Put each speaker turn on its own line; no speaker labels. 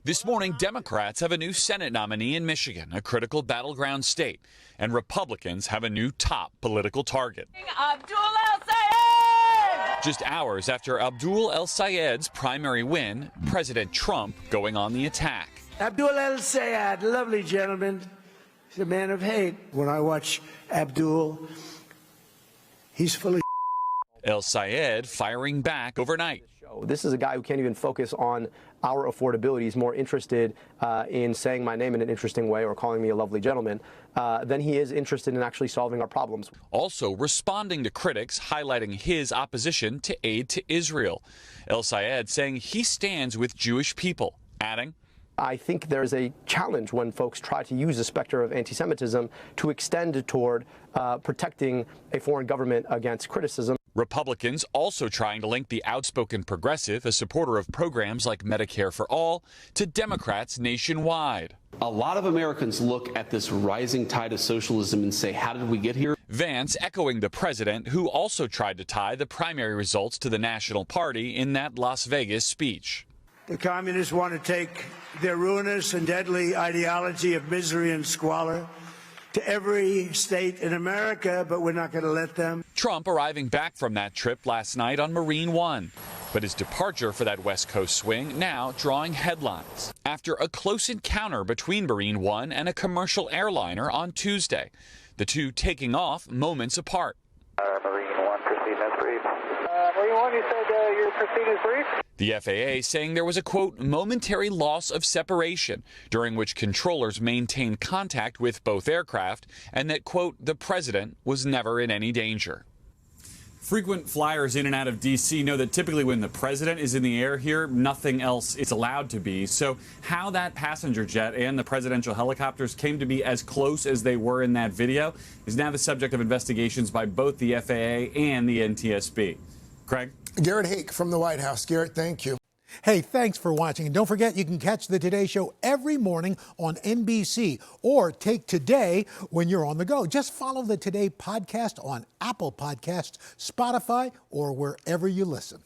This morning, Democrats have a new Senate nominee in Michigan, a critical battleground state, and Republicans have a new top political target.
Abdul El-Sayed!
Just hours after Abdul El-Sayed's primary win, President Trump going on the attack.
Abdul El-Sayed, lovely gentleman. He's a man of hate. When I watch Abdul, he's full of
El-Sayed firing back overnight.
This is a guy who can't even focus on our affordability. He's more interested in saying my name in an interesting way or calling me a lovely gentleman than he is interested in actually solving our problems.
Also responding to critics highlighting his opposition to aid to Israel. El-Sayed saying he stands with Jewish people, adding,
I think there's a challenge when folks try to use the specter of anti-Semitism to extend toward protecting a foreign government against criticism.
Republicans also trying to link the outspoken progressive, a supporter of programs like Medicare for All, to Democrats nationwide.
A lot of Americans look at this rising tide of socialism and say, how did we get here?
Vance echoing the president, who also tried to tie the primary results to the National Party in that Las Vegas speech.
The communists want to take their ruinous and deadly ideology of misery and squalor to every state in America, but we're not going to let them.
Trump arriving back from that trip last night on Marine One. But his departure for that West Coast swing now drawing headlines after a close encounter between Marine One and a commercial airliner on Tuesday. The two taking off moments apart.
Marine One, proceed as brief. Marine One, you said your proceed as brief?
The FAA saying there was a, quote, momentary loss of separation during which controllers maintained contact with both aircraft and that, quote, the president was never in any danger. Frequent flyers in and out of D.C. know that typically when the president is in the air here, nothing else is allowed to be. So how that passenger jet and the presidential helicopters came to be as close as they were in that video is now the subject of investigations by both the FAA and the NTSB. Craig?
Garrett Haake from the White House. Garrett, thank you.
Hey, thanks for watching. And don't forget, you can catch the Today Show every morning on NBC or take Today when you're on the go. Just follow the Today podcast on Apple Podcasts, Spotify, or wherever you listen.